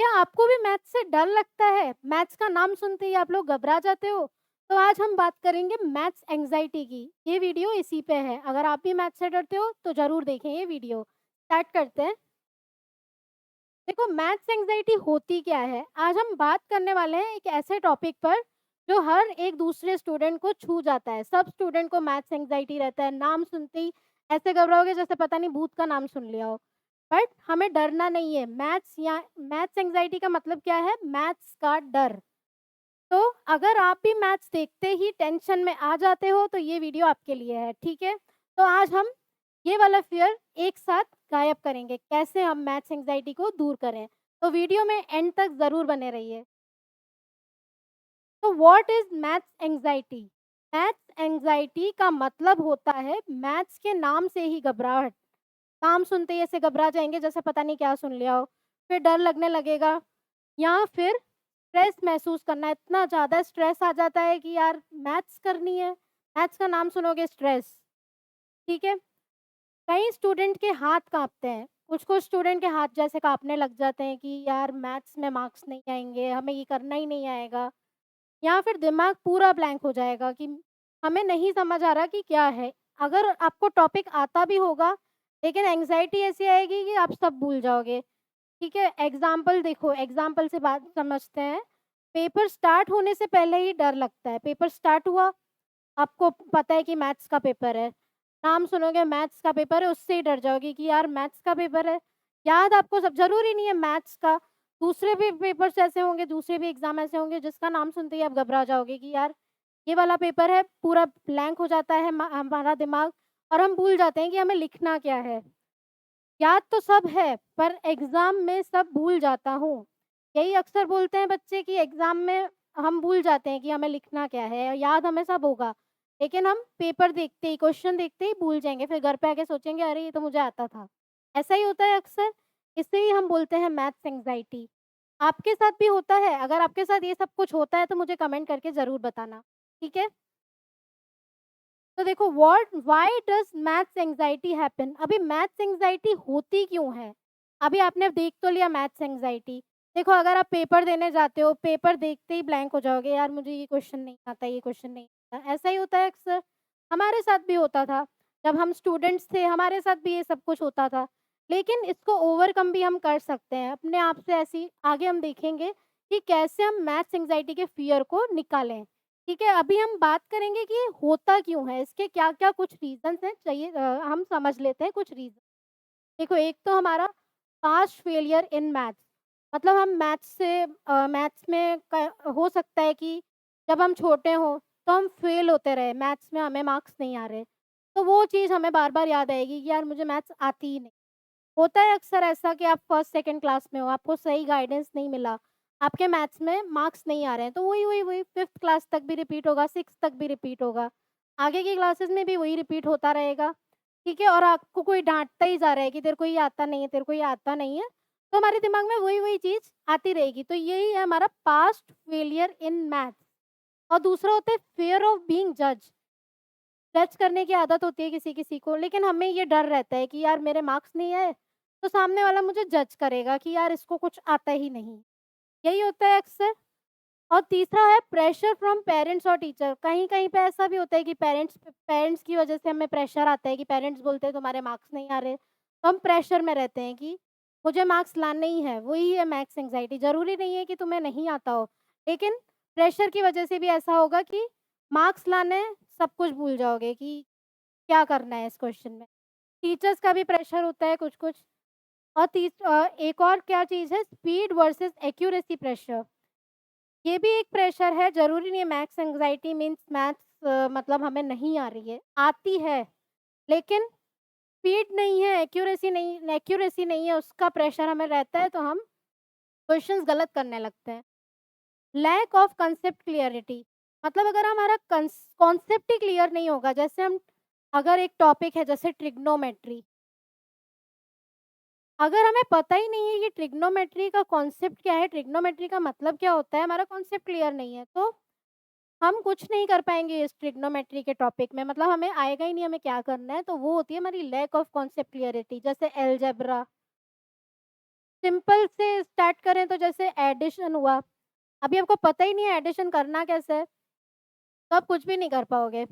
क्या आपको भी मैथ्स से डर लगता है? मैथ्स का नाम सुनते ही आप लोग घबरा जाते हो? तो आज हम बात करेंगे मैथ्स एंग्ज़ायटी की। ये वीडियो इसी पे है। अगर आप भी मैथ्स से डरते हो तो ज़रूर देखें ये वीडियो। स्टार्ट करते हैं। देखो मैथ्स एंग्ज़ायटी होती क्या है? आज हम बात करने वाले हैं एक ऐसे टॉपिक पर जो हर एक दूसरे स्टूडेंट को छू जाता है। सब स्टूडेंट को मैथ्स एंग्ज़ायटी रहता है। नाम सुनते ही ऐसे घबराओगे जैसे पता नहीं भूत का नाम सुन लिया हो। बट हमें डरना नहीं है। मैथ्स एंग्ज़ायटी का मतलब क्या है? मैथ्स का डर। तो अगर आप भी मैथ्स देखते ही टेंशन में आ जाते हो तो ये वीडियो आपके लिए है, ठीक है? तो आज हम ये वाला फ़ियर एक साथ गायब करेंगे, कैसे हम मैथ्स एंग्ज़ायटी को दूर करें। तो वीडियो में एंड तक ज़रूर बने रहिए। तो what is maths anxiety? Maths anxiety का मतलब होता है मैथ्स के नाम से ही घबराहट। नाम सुनते ही ऐसे घबरा जाएँगे जैसे पता नहीं क्या सुन लिया हो। फिर डर लगने लगेगा या फिर स्ट्रेस महसूस करना, इतना ज़्यादा स्ट्रेस आ जाता है कि यार मैथ्स करनी है, मैथ्स का नाम सुनोगे स्ट्रेस, ठीक है? कई स्टूडेंट के हाथ काँपते हैं, कुछ-कुछ स्टूडेंट के हाथ जैसे काँपने लग जाते हैं कि यार मैथ्स में मार्क्स नहीं आएँगे, हमें ये करना ही नहीं आएगा या फिर दिमाग पूरा ब्लैंक हो जाएगा कि हमें नहीं समझ आ रहा कि क्या है। अगर आपको टॉपिक आता भी होगा, लेकिन एंग्ज़ायटी ऐसी आएगी कि आप सब भूल जाओगे। ठीक है, एग्ज़ाम्पल देखो, एग्ज़ाम्पल से बात समझते हैं। पेपर स्टार्ट होने से पहले ही डर लगता है। पेपर स्टार्ट हुआ, आपको पता है कि मैथ्स का पेपर है। नाम सुनोगे मैथ्स का पेपर है, उससे ही डर जाओगे कि यार मैथ्स का पेपर है। याद आपको सब ज़रूरी नहीं है मैथ्स का, दूसरे भी पेपर्स ऐसे होंगे, दूसरे भी एग्ज़ाम ऐसे होंगे जिसका नाम सुनते ही आप घबरा जाओगे कि यार ये वाला पेपर है, पूरा ब्लैंक हो जाता है हमारा दिमाग और हम भूल जाते हैं कि हमें लिखना क्या है। याद तो सब है, पर एग्ज़ाम में सब भूल जाता हूँ। यही अक्सर बोलते हैं बच्चे कि एग्ज़ाम में हम भूल जाते हैं कि हमें लिखना क्या है, याद हमें सब होगा। लेकिन हम पेपर देखते ही, क्वेश्चन देखते ही भूल जाएँगे, फिर घर पे आके सोचेंगे अरे! ये तो मुझे आता था। ऐसा ही होता है अक्सर, इसे ही हम बोलते हैं मैथ्स एंग्ज़ायटी। आपके साथ भी होता है? अगर आपके साथ ये सब कुछ होता है तो मुझे कमेंट करके ज़रूर बताना, ठीक है? तो देखो what why does maths anxiety happen? अभी मैथ्स एंग्ज़ायटी होती क्यों है? अभी आपने देख तो लिया मैथ्स एंग्ज़ायटी। देखो अगर आप पेपर देने जाते हो, पेपर देखते ही ब्लैंक हो जाओगे, यार मुझे ये क्वेश्चन नहीं आता, ये क्वेश्चन नहीं आता। ऐसा ही होता है अक्सर, हमारे साथ भी होता था। जब हम स्टूडेंट्स थे, हमारे साथ भी ये सब कुछ होता था। लेकिन इसको ओवरकम भी हम कर सकते हैं, अपने आप से ऐसी आगे हम देखेंगे कि कैसे हम मैथ्स एंग्ज़ायटी के फ़ियर को निकालें। ठीक है, अभी हम बात करेंगे कि ये होता क्यों है, इसके क्या-क्या कुछ रीज़न्स हैं, हम समझ लेते हैं कुछ रीज़न। देखो एक तो हमारा पास्ट फेलियर इन मैथ्स, मतलब हम मैथ्स में क हो सकता है कि जब हम छोटे हों, तो हम फेल होते रहे, मैथ्स में हमें मार्क्स नहीं आ रहे। तो वो चीज़ हमें बार-बार याद आएगी कि यार मुझे मैथ्स आती ही नहीं। होता है अक्सर ऐसा कि आप फर्स्ट सेकंड क्लास में हो, आपको सही गाइडेंस नहीं मिला, आपके मैथ्स में मार्क्स नहीं आ रहे हैं, तो वही 5th क्लास तक भी रिपीट होगा, 6th तक भी रिपीट होगा। आगे की क्लासेस में भी वही रिपीट होता रहेगा, ठीक है? और आपको कोई डाँटता ही जा रहा है कि तेरे को ये आता नहीं है, तेरे को ये आता नहीं है, तो हमारे दिमाग में वही चीज़ आती रहेगी। तो यही है हमारा पास्ट फेलियर इन मैथ्स। और दूसरा होता है फियर ऑफ बीइंग जज। जज करने की आदत होती है किसी-किसी को, लेकिन हमें ये डर रहता है कि यार मेरे मार्क्स नहीं आए, तो सामने वाला मुझे जज करेगा कि यार इसको कुछ आता ही नहीं। यही होता है अक्सर। और तीसरा है प्रेशर फ्रॉम पेरेंट्स और टीचर। कहीं-कहीं पे ऐसा भी होता है कि पेरेंट्स की वजह से हमें प्रेशर आता है कि पेरेंट्स बोलते हैं तुम्हारे मार्क्स नहीं आ रहे, तो हम प्रेशर में रहते हैं कि मुझे मार्क्स लाने ही है, वही है मैथ्स एंग्ज़ायटी। ज़रूरी नहीं है कि तुम्हें नहीं आता हो, लेकिन प्रेशर की वजह से भी ऐसा होगा कि मार्क्स लाने हैं, सब कुछ भूल जाओगे कि क्या करना है इस क्वेश्चन में। टीचर्स का भी प्रेशर होता है कुछ-कुछ। और एक और क्या चीज़ है, स्पीड वर्सेस एक्यूरेसी प्रेशर। ये भी एक प्रेशर है, ज़रूरी नहीं है मैथ्स एंग्ज़ायटी मीन्स मैथ्स मतलब हमें नहीं आ रही है, आती है, लेकिन स्पीड नहीं है, एक्यूरेसी नहीं है, उसका प्रेशर हमें रहता है तो हम क्वेश्चंस गलत करने लगते हैं। लैक ऑफ कांसेप्ट क्लियरिटी, मतलब अगर हमारा कॉन्सेप्ट ही क्लियर नहीं होगा, जैसे हम अगर एक टॉपिक है जैसे ट्रिग्नोमेट्री, अगर हमें पता ही नहीं है कि ट्रिग्नोमेट्री का कॉन्सेप्ट क्या है, ट्रिग्नोमेट्री का मतलब क्या होता है, हमारा कॉन्सेप्ट क्लियर नहीं है, तो हम कुछ नहीं कर पाएँगे इस ट्रिग्नोमेट्री के टॉपिक में, मतलब हमें आएगा ही नहीं हमें क्या करना है, तो वो होती है हमारी लैक ऑफ कॉन्सेप्ट क्लियरिटी। जैसे अलजेब्रा, सिंपल से स्टार्ट करें तो जैसे एडिशन हुआ, अभी आपको पता ही नहीं है एडिशन करना कैसे है, तो आप कुछ भी नहीं कर पाओगे।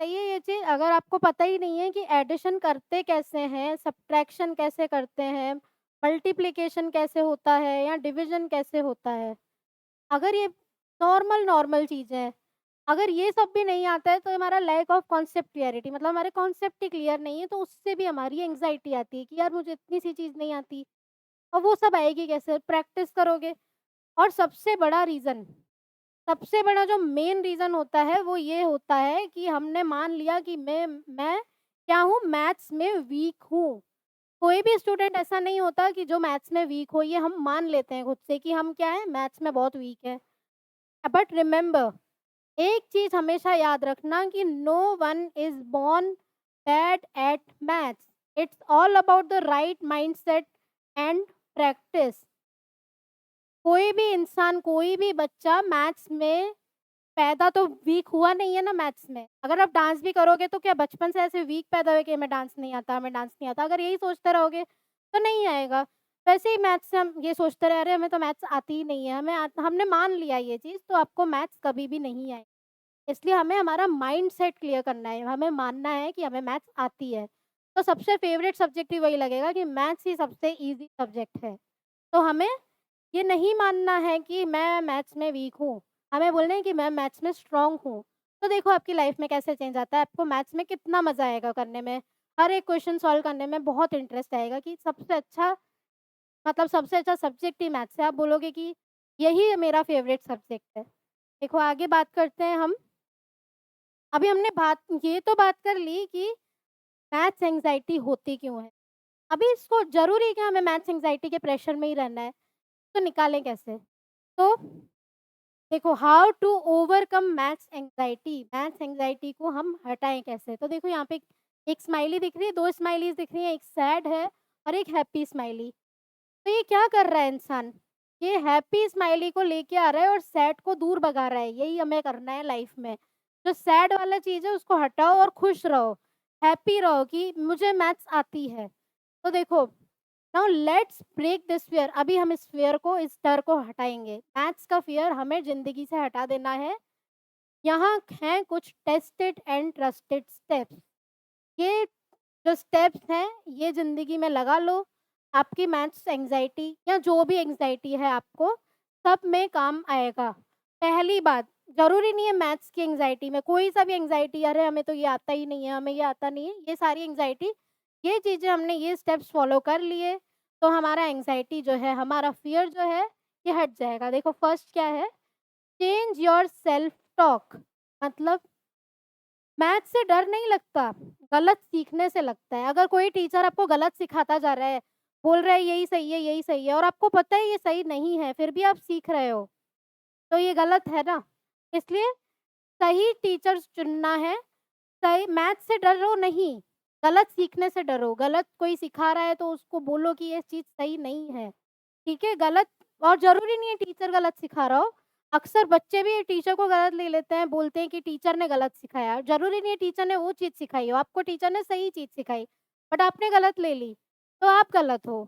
सही है ये चीज़, अगर आपको पता ही नहीं है कि एडिशन करते कैसे हैं, सब्ट्रैक्शन कैसे करते हैं, मल्टीप्लिकेशन कैसे होता है या डिवीज़न कैसे होता है। अगर ये नॉर्मल चीज़ें हैं, अगर ये सब भी नहीं आता है तो हमारा लैक ऑफ कॉन्सेप्ट क्लैरिटी, मतलब हमारे कॉन्सेप्ट ही क्लियर नहीं है, तो उससे भी हमारी एंग्ज़ायटी आती है कि यार मुझे इतनी सी चीज़ नहीं आती और वो सब आएगी कैसे? प्रैक्टिस करोगे। और सबसे बड़ा जो मेन रीज़न होता है वो ये होता है कि हमने मान लिया कि मैं क्या हूँ, मैथ्स में वीक हूँ। कोई भी स्टूडेंट ऐसा नहीं होता कि जो मैथ्स में वीक हो, ये हम मान लेते हैं खुद से कि हम क्या हैं, मैथ्स में बहुत वीक हैं। बट रिमेंबर, एक चीज़ हमेशा याद रखना कि no one is born bad at maths. It's all about the right mindset and practice. कोई भी इंसान, कोई भी बच्चा मैथ्स में पैदा तो वीक हुआ नहीं है ना मैथ्स में। अगर आप डांस भी करोगे तो क्या बचपन से ऐसे वीक पैदा हुए कि हमें डांस नहीं आता, हमें डांस नहीं आता? अगर यही सोचते रहोगे तो नहीं आएगा। वैसे ही मैथ्स से हम ये सोचते रह रहे हैं हमें तो मैथ्स आती ही नहीं है, हमने मान लिया ये चीज़, तो आपको मैथ्स कभी भी नहीं आए। इसलिए हमें हमारा माइंडसेट क्लियर करना है, हमें मानना है कि हमें मैथ्स आती है। तो सबसे फ़ेवरेट सब्जेक्ट भी वही लगेगा कि मैथ्स ही सबसे ईज़ी सब्जेक्ट है। तो हमें ये नहीं मानना है कि मैं मैथ्स में वीक हूँ, हमें बोलना है कि मैं मैथ्स में स्ट्रॉन्ग हूँ। तो देखो आपकी लाइफ़ में कैसे चेंज आता है, आपको मैथ्स में कितना मज़ा आएगा करने में, हर एक क्वेश्चन सॉल्व करने में बहुत इंटरेस्ट आएगा कि सबसे अच्छा सब्जेक्ट ही मैथ्स है। आप बोलोगे कि यही मेरा फ़ेवरेट सब्जेक्ट है। देखो आगे बात करते हैं हम। अभी हमने बात कर ली कि मैथ्स एंग्ज़ायटी होती क्यों है? अभी इसको ज़रूरी है कि हमें मैथ्स एंग्ज़ायटी के प्रेशर में ही रहना है, तो निकालें कैसे? तो देखो, how to overcome maths anxiety को हम हटाएँ कैसे? तो देखो यहाँ पे एक स्माइली दिख रही है, 2 स्माइलीज़ दिख रही हैं, एक सैड है और एक हैप्पी स्माइली। तो ये क्या कर रहा है इंसान? ये हैप्पी स्माइली को लेके आ रहा है और सैड को दूर भगा रहा है, यही हमें करना है लाइफ़ में। जो सैड वाला चीज़ है उसको हटाओ और खुश रहो, हैप्पी रहो कि मुझे मैथ्स आती है। तो देखो, now let's break this fear. अभी हम इस फ़ियर को, इस डर को हटाएँगे। मैथ्स का फ़ियर हमें ज़िंदगी से हटा देना है। यहाँ हैं कुछ टेस्टेड एंड ट्रस्टेड स्टेप्स। ये जो स्टेप्स हैं, ये ज़िंदगी में लगा लो, आपकी मैथ्स एंग्ज़ायटी या जो भी एंग्ज़ायटी है आपको, सब में काम आएगा। पहली बात, ज़रूरी नहीं है मैथ्स की एंग्ज़ायटी में, कोई सा भी एंग्ज़ायटी, अरे हमें तो ये आता ही नहीं है, हमें ये आता नहीं है, ये सारी एंग्ज़ायटी, ये चीज़ें हमने ये स्टेप्स फ़ॉलो कर लिए, तो हमारा एंग्ज़ायटी जो है, हमारा फ़ियर जो है, ये हट जाएगा। देखो फर्स्ट क्या है, चेंज योर सेल्फ टॉक। मतलब मैथ्स से डर नहीं लगता, गलत सीखने से लगता है। अगर कोई टीचर आपको गलत सिखाता जा रहा है, बोल रहा है यही सही है और आपको पता है ये सही नहीं है, फिर भी आप सीख रहे हो, तो ये गलत है ना? इसलिए सही टीचर्स चुनना है, सही मैथ्स से डरो नहीं, गलत सीखने से डरो। गलत कोई सिखा रहा है तो उसको बोलो कि ये चीज़ सही नहीं है, ठीक है? गलत, और ज़रूरी नहीं है टीचर गलत सिखा रहा हो, अक्सर बच्चे भी टीचर को गलत ले लेते हैं, बोलते हैं कि टीचर ने गलत सिखाया। ज़रूरी नहीं है टीचर ने वो चीज़ सिखाई हो, आपको टीचर ने सही चीज़ सिखाई, बट आपने गलत ले ली, तो आप गलत हो।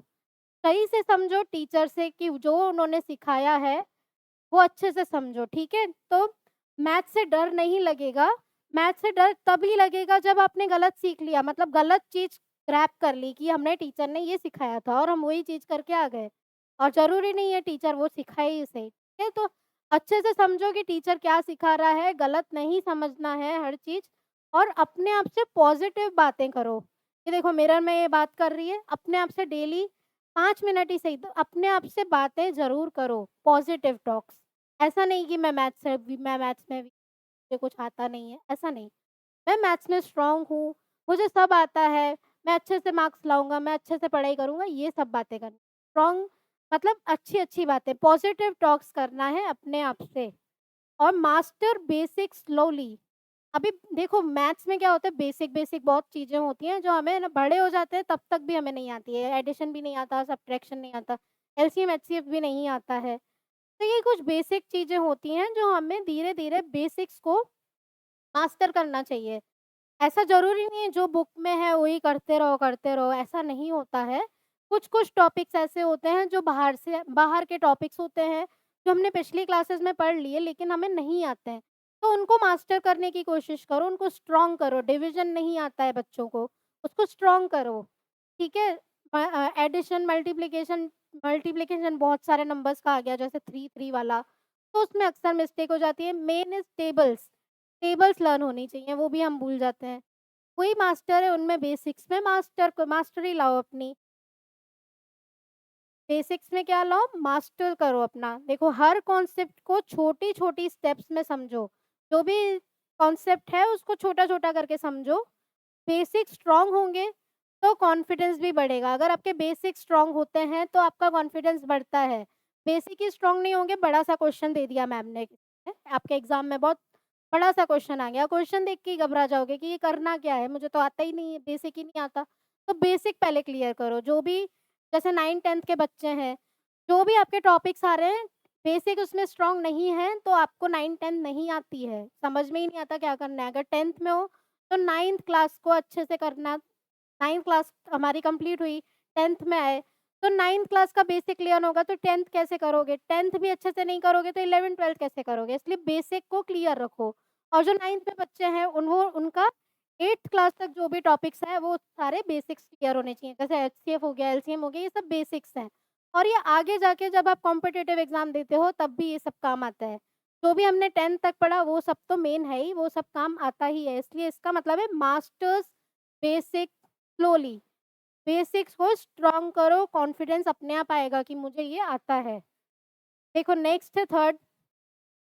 सही से समझो टीचर से कि जो उन्होंने सिखाया है वो अच्छे से समझो, ठीक है? तो मैथ से डर नहीं लगेगा, मैथ से डर तभी लगेगा जब आपने गलत सीख लिया, मतलब गलत चीज़ ग्रैब कर ली कि हमने टीचर ने ये सिखाया था और हम वही चीज़ करके आ गए, और ज़रूरी नहीं है टीचर वो सिखाए ही सही, ठीक है? तो अच्छे से समझो कि टीचर क्या सिखा रहा है, गलत नहीं समझना है हर चीज़, और अपने आप से पॉज़िटिव बातें करो। ये देखो मिरर में ये बात कर रही है, अपने आप से डेली 5 मिनट ही सही, तो अपने आप से बातें ज़रूर करो, पॉज़िटिव टॉक्स। ऐसा नहीं कि मैं मैथ्स में मुझे कुछ आता नहीं है, ऐसा नहीं। मैं मैथ्स में स्ट्रॉन्ग हूँ, मुझे सब आता है, मैं अच्छे से मार्क्स लाऊँगा, मैं अच्छे से पढ़ाई करूँगा, ये सब बातें करनी। स्ट्रॉन्ग मतलब अच्छी-अच्छी बातें, पॉज़िटिव टॉक्स करना है अपने आप से, और मास्टर बेसिक्स स्लोली। अभी देखो मैथ्स में क्या होता है, बेसिक बहुत चीज़ें होती हैं जो हमें ना बड़े हो जाते हैं तब तक भी हमें नहीं आती है। एडिशन भी नहीं आता, सब्ट्रैक्शन नहीं आता, एलसीएम एचसीएफ भी नहीं आता है। तो ये कुछ बेसिक चीज़ें होती हैं जो हमें धीरे-धीरे बेसिक्स को मास्टर करना चाहिए। ऐसा ज़रूरी नहीं है जो बुक में है वही करते रहो, ऐसा नहीं होता है। कुछ-कुछ टॉपिक्स ऐसे होते हैं जो बाहर के टॉपिक्स होते हैं, जो हमने पिछली क्लासेस में पढ़ लिए लेकिन हमें नहीं आते हैं। तो उनको मास्टर करने की कोशिश करो, उनको स्ट्रॉन्ग करो, डिवीज़न नहीं आता है बच्चों को, उसको स्ट्रॉन्ग करो, ठीक है? एडिशन, मल्टीप्लिकेशन बहुत सारे नंबर्स का आ गया जैसे 3 वाला, तो उसमें अक्सर मिस्टेक हो जाती है। Main is tables, tables learn होनी चाहिए, वो भी हम भूल जाते हैं। कोई मास्टर है उनमें बेसिक्स में मास्टरी लाओ अपनी। बेसिक्स में क्या लाओ? मास्टर करो अपना। देखो हर कॉन्सेप्ट को छोटी-छोटी स्टेप्स में समझो। जो भी कॉन्सेप्ट है उसको छोटा-छोटा करके समझो। बेसिक स्ट्रॉन्ग होंगे तो कॉन्फिडेंस भी बढ़ेगा। अगर आपके बेसिक स्ट्रॉन्ग होते हैं तो आपका कॉन्फिडेंस बढ़ता है। बेसिक ही स्ट्रॉन्ग नहीं होंगे, बड़ा-सा क्वेश्चन दे दिया मैम ने, आपके एग्ज़ाम में बहुत बड़ा-सा क्वेश्चन आ गया, क्वेश्चन देख के ही घबरा जाओगे कि ये करना क्या है? मुझे तो आता ही नहीं है, बेसिक ही नहीं आता। तो बेसिक पहले क्लियर करो। जो भी जैसे 9th-10th के बच्चे हैं, जो भी आपके टॉपिक्स आ रहे हैं, बेसिक उसमें स्ट्रॉन्ग नहीं है तो आपको 9th-10th नहीं आती है, समझ में ही नहीं आता क्या करना है। अगर 10th में हो तो 9th क्लास को अच्छे से करना। 9th क्लास हमारी कंप्लीट हुई, 10th में आए, तो 9th क्लास का बेसिक क्लियर होगा तो 10th कैसे करोगे? 10th भी अच्छे से नहीं करोगे तो 11th-12th कैसे करोगे? इसलिए बेसिक को क्लियर रखो। और जो 9th में बच्चे हैं उनका 8th क्लास तक जो भी टॉपिक्स हैं वो सारे बेसिक्स क्लियर होने चाहिए। जैसे एचसीएफ हो गया, एलसीएम हो गया, ये सब बेसिक्स हैं। और ये आगे जाके जब आप कॉम्पिटिटिव एग्ज़ाम देते हो तब भी ये सब काम आता है। जो भी हमने 10th तक पढ़ा वो सब तो मेन है ही, वो सब काम आता ही है। इसलिए इसका मतलब है मास्टर्स बेसिक स्लोली, बेसिक्स को स्ट्रॉन्ग करो, कॉन्फिडेंस अपने आप आएगा कि मुझे ये आता है। देखो नेक्स्ट है थर्ड,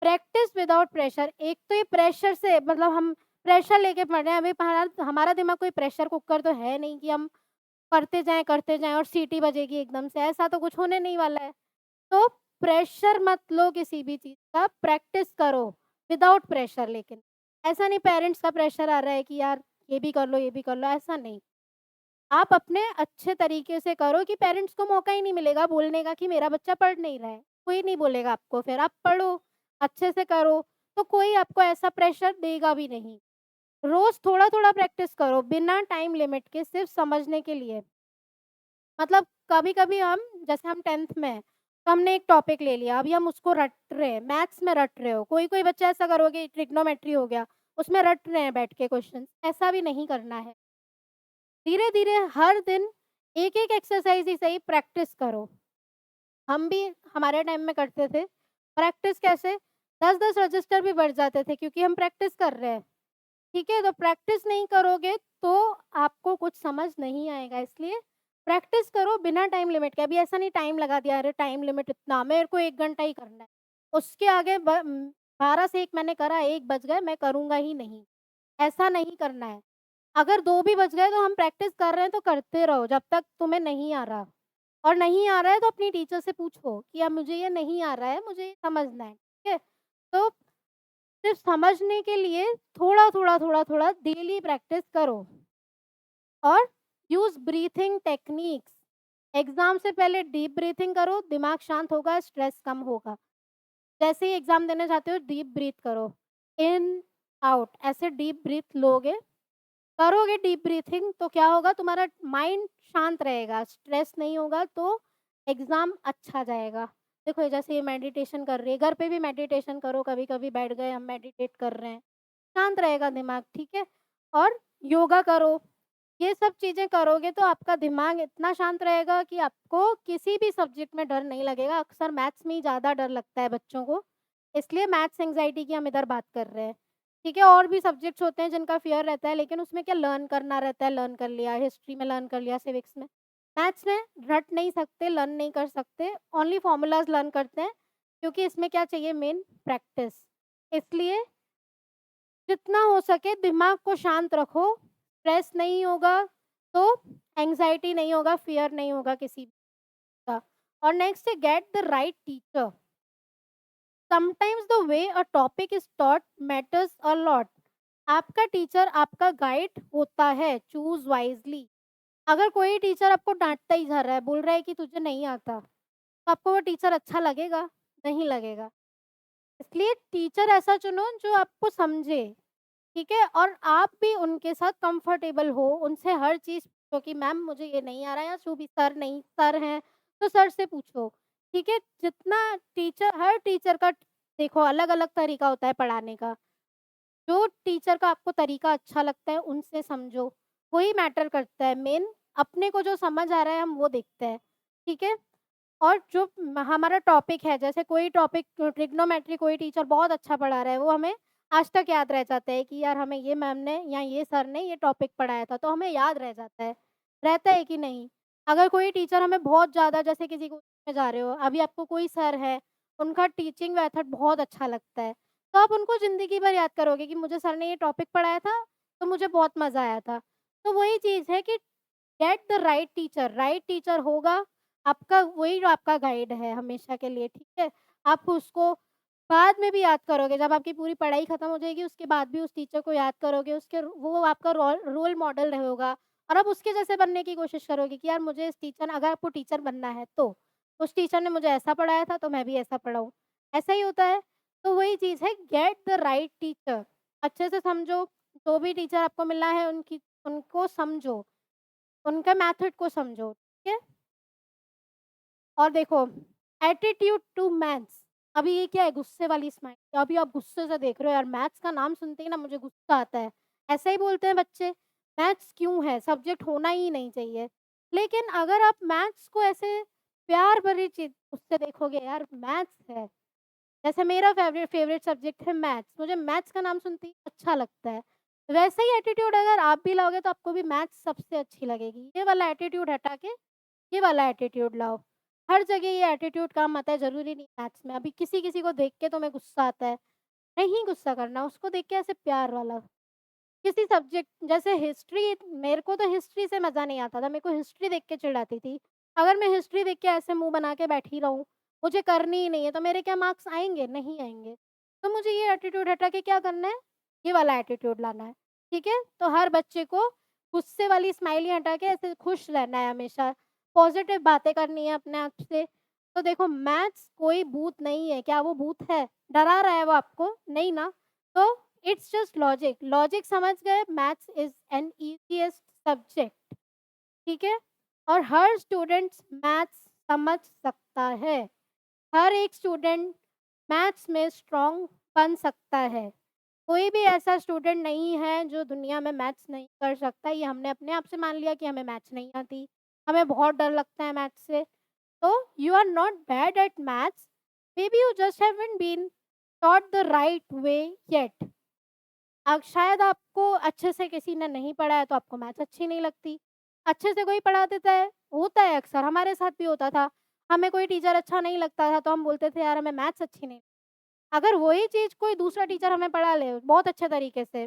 प्रैक्टिस विदाउट प्रेशर। एक तो ये प्रेशर से मतलब हम प्रेशर लेके पढ़ रहे हैं, अभी हमारा हमारा दिमाग कोई प्रेशर कुकर तो है नहीं कि हम करते जाएँ और सीटी बजेगी एकदम से, ऐसा तो कुछ होने नहीं वाला है। तो प्रेशर मत लो किसी भी चीज़ का, प्रैक्टिस करो विदाउट प्रेशर लेकिन। ऐसा नहीं पेरेंट्स का प्रेशर आ रहा है कि यार ये भी कर लो, ऐसा नहीं। आप अपने अच्छे तरीके से करो कि पेरेंट्स को मौका ही नहीं मिलेगा बोलने का कि मेरा बच्चा पढ़ नहीं रहा है। कोई नहीं बोलेगा आपको, फिर आप पढ़ो, अच्छे से करो, तो कोई आपको ऐसा प्रेशर देगा भी नहीं। रोज़ थोड़ा-थोड़ा प्रैक्टिस करो बिना टाइम लिमिट के सिर्फ़ समझने के लिए। मतलब कभी-कभी हम जैसे हम 10th में हैं, तो हमने एक टॉपिक ले लिया, अभी हम उसको रट रहे हैं, मैथ्स में रट रहे हो। कोई-कोई बच्चा ऐसा करोगे ट्रिग्नोमेट्री हो गया, उसमें रट रहे हैं बैठ के क्वेश्चन्स, ऐसा भी नहीं करना है। धीरे-धीरे हर दिन एक-एक एक्सरसाइज़ ही सही प्रैक्टिस करो। हम भी हमारे टाइम में करते थे। प्रैक्टिस कैसे? 10-10 रजिस्टर भी बढ़ जाते थे क्योंकि हम प्रैक्टिस कर रहे हैं, ठीक है? तो प्रैक्टिस नहीं करोगे तो आपको कुछ समझ नहीं आएगा, इसलिए प्रैक्टिस करो बिना टाइम लिमिट के। अभी ऐसा नहीं टाइम लगा दिया, अरे टाइम लिमिट इतना, मेरे को 1 घंटा ही करना है। उसके आगे 12 से 1 मैंने करा, 1 बज गए, मैं करूँगा ही नहीं, ऐसा नहीं करना है। अगर 2 भी बज गए तो हम प्रैक्टिस कर रहे हैं तो करते रहो जब तक तुम्हें नहीं आ रहा। और नहीं आ रहा है तो अपनी टीचर से पूछो कि अब मुझे ये नहीं आ रहा है, मुझे ये समझना है, ठीक है? तो सिर्फ़ समझने के लिए थोड़ा-थोड़ा, थोड़ा-थोड़ा डेली प्रैक्टिस करो और यूज़ ब्रीथिंग टेक्निक्स। एग्ज़ाम से पहले डीप ब्रीथिंग करो, दिमाग शांत होगा, स्ट्रेस कम होगा। जैसे ही एग्ज़ाम देने जाते हो डीप ब्रीथ करो, इन, आउट ऐसे डीप ब्रीथ लोगे, करोगे डीप ब्रीथिंग तो क्या होगा तुम्हारा माइंड शांत रहेगा, स्ट्रेस नहीं होगा तो एग्ज़ाम अच्छा जाएगा। देखो ये जैसे ये मेडिटेशन कर रही है, घर पे भी मेडिटेशन करो, कभी-कभी बैठ गए हम मेडिटेट कर रहे हैं, शांत रहेगा दिमाग, ठीक है? और योगा करो, ये सब चीज़ें करोगे तो आपका दिमाग इतना शांत रहेगा कि आपको किसी भी सब्जेक्ट में डर नहीं लगेगा। अक्सर मैथ्स में ही ज़्यादा डर लगता है बच्चों को, इसलिए मैथ्स एंग्ज़ायटी की हम इधर बात कर रहे हैं। ठीक है, और भी सब्जेक्ट्स होते हैं जिनका फ़ियर रहता है, लेकिन उसमें क्या लर्न करना रहता है, लर्न कर लिया, हिस्ट्री में लर्न कर लिया, सिविक्स में। मैथ्स में रट नहीं सकते, लर्न नहीं कर सकते, ओनली फ़ॉर्मूलाज़ लर्न करते हैं, क्योंकि इसमें क्या चाहिए मेन प्रैक्टिस। इसलिए जितना हो सके दिमाग को शांत रखो, स्ट्रेस नहीं होगा तो एंग्ज़ायटी नहीं होगा, फ़ियर नहीं होगा किसी का। और नेक्स्ट है get the right teacher. Sometimes the way a topic is taught matters a lot. आपका टीचर आपका गाइड होता है, चूज़ वाइज़ली। अगर कोई टीचर आपको डाँटता ही जा रहा है, बोल रहा है कि तुझे नहीं आता, तो आपको वो टीचर अच्छा लगेगा? नहीं लगेगा। इसलिए टीचर ऐसा चुनो जो आपको समझे, ठीक है? और आप भी उनके साथ कंफर्टेबल हो, उनसे हर चीज़ पूछो कि मैम मुझे ये नहीं आ रहा है, या जो भी सर नहीं सर हैं, तो सर से पूछो, ठीक है? जितना टीचर हर टीचर का देखो अलग-अलग तरीका होता है पढ़ाने का। जो टीचर का आपको तरीका अच्छा लगता है उनसे समझो, वही मैटर करता है मेन। अपने को जो समझ आ रहा है हम वो देखते हैं, ठीक है? और जो हमारा टॉपिक है, जैसे कोई टॉपिक ट्रिग्नोमेट्री कोई टीचर बहुत अच्छा पढ़ा रहा है, वो हमें आज तक याद रह जाता है कि यार हमें ये मैम ने या ये सर ने ये टॉपिक पढ़ाया था, तो हमें याद रह जाता है। रहता है कि नहीं? अगर कोई टीचर हमें बहुत ज़्यादा, जैसे किसी को में जा रहे हो, अभी आपको कोई सर है, उनका टीचिंग मेथड बहुत अच्छा लगता है, तो आप उनको ज़िंदगी भर याद करोगे कि मुझे सर ने ये टॉपिक पढ़ाया था, तो मुझे बहुत मज़ा आया था। तो वही चीज़ है कि गेट द राइट टीचर होगा, आपका वही जो आपका गाइड है हमेशा के लिए, ठीक है? आप उसको बाद में भी याद करोगे, जब आपकी पूरी पढ़ाई खत्म हो जाएगी, उसके बाद भी उस टीचर को याद करोगे, उसके वो आपका रोल मॉडल होगा और आप उसके जैसे बनने की कोशिश करोगे कि यार मुझे इस टीचर अगर आपको टीचर बनना है तो, उस टीचर ने मुझे ऐसा पढ़ाया था, तो मैं भी ऐसा पढ़ाऊँ। ऐसा ही होता है, तो वही चीज़ है गेट द राइट टीचर। अच्छे से समझो, जो भी टीचर आपको मिला है उनको समझो। उनका मेथड को समझो, ठीक है? और देखो एटीट्यूड टू मैथ्स, अभी ये क्या है गुस्से वाली स्माइल, अभी आप गुस्से से देख रहे हो यार, मैथ्स का नाम सुनते ही ना मुझे गुस्सा आता है। ऐसा ही बोलते हैं बच्चे, मैथ्स क्यों है? सब्जेक्ट होना ही नहीं चाहिए। लेकिन अगर आप मैथ्स को ऐसे प्यार भरी चीज़ उससे देखोगे, यार मैथ्स है, जैसे मेरा फ़ेवरेट सब्जेक्ट है मैथ्स, मुझे मैथ्स का नाम सुनते ही अच्छा लगता है। वैसा ही एटीट्यूड अगर आप भी लाओगे तो आपको भी मैथ्स सबसे अच्छी लगेगी। ये वाला एटीट्यूड हटा के ये वाला एटीट्यूड लाओ। हर जगह ये एटीट्यूड काम आता है, ज़रूरी नहीं मैथ्स में। अभी किसी-किसी को देख के तुम्हें गुस्सा आता है, नहीं गुस्सा करना, उसको देख के ऐसे प्यार वाला। किसी सब्जेक्ट जैसे हिस्ट्री, मेरे को तो हिस्ट्री से मज़ा नहीं आता था, मेरे को हिस्ट्री देख के चिढ़ आती थी। अगर मैं हिस्ट्री देख के ऐसे मुँह बना के बैठी रहूँ, मुझे करनी ही नहीं है, तो मेरे क्या मार्क्स आएँगे? नहीं आएँगे। तो मुझे ये एटीट्यूड हटा के क्या करना है? ये वाला एटीट्यूड लाना है, ठीक है? तो हर बच्चे को गुस्से वाली स्माइली हटा के ऐसे खुश रहना है हमेशा, पॉज़िटिव बातें करनी है अपने आप से। तो देखो मैथ्स कोई भूत नहीं है, क्या वो भूत है? डरा रहा है वो आपको? नहीं ना। तो इट्स जस्ट लॉजिक, लॉजिक समझ गए, maths is an easiest subject, ठीक है? और हर स्टूडेंट्स मैथ्स समझ सकता है, हर एक स्टूडेंट मैथ्स में स्ट्रॉन्ग बन सकता है। कोई भी ऐसा स्टूडेंट नहीं है जो दुनिया में मैथ्स नहीं कर सकता, ये हमने अपने आप से मान लिया कि हमें मैथ्स नहीं आती, हमें बहुत डर लगता है मैथ्स से। तो you are not bad at maths, maybe you just haven't been taught the right way yet. शायद आपको अच्छे से किसी ने नहीं पढ़ाया तो आपको मैथ्स अच्छी नहीं लगती। अच्छे से कोई पढ़ा देता है, होता है अक्सर, हमारे साथ भी होता था। हमें कोई टीचर अच्छा नहीं लगता था तो हम बोलते थे यार हमें मैथ्स अच्छी नहीं। अगर वही चीज़ कोई दूसरा टीचर हमें पढ़ा ले बहुत अच्छे तरीके से,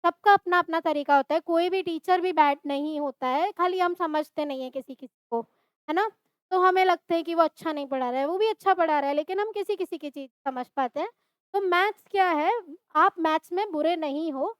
सबका अपना-अपना तरीका होता है, कोई भी टीचर भी बैड नहीं होता है, खाली हम समझते नहीं हैं किसी-किसी को, है ना? तो हमें लगता है कि वो अच्छा नहीं पढ़ा रहा है, वो भी अच्छा पढ़ा रहा है, लेकिन हम किसी-किसी की चीज़ समझ पाते हैं। तो मैथ्स क्या है, आप मैथ्स में बुरे नहीं हो,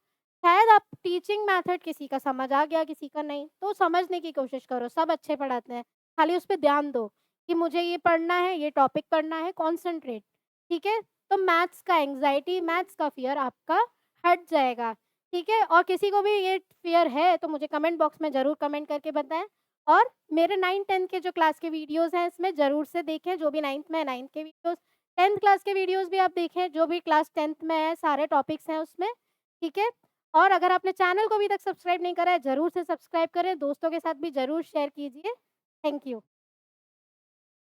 शायद आप टीचिंग मेथड किसी का समझ आ गया, किसी का नहीं, तो समझने की कोशिश करो, सब अच्छे पढ़ाते हैं, खाली उस पे ध्यान दो कि मुझे ये पढ़ना है, ये टॉपिक पढ़ना है, कॉन्संट्रेट, ठीक है? तो मैथ्स का एंग्ज़ायटी, मैथ्स का फ़ियर आपका हट जाएगा। ठीक है? और किसी को भी ये फ़ियर है तो मुझे कमेंट बॉक्स में ज़रूर कमेंट करके बताएँ और मेरे 9th-10th के जो क्लास के वीडियोज़ हैं इसमें ज़रूर से देखें, जो भी 9th में है 9th के वीडियोज़, 10th क्लास के वीडियोज़ भी आप देखें, जो भी क्लास 10th में है सारे टॉपिक्स हैं उसमें, ठीक है? और अगर आपने चैनल को अभी तक सब्सक्राइब नहीं करा है, ज़रूर से सब्सक्राइब करें, दोस्तों के साथ भी ज़रूर शेयर कीजिए। Thank you.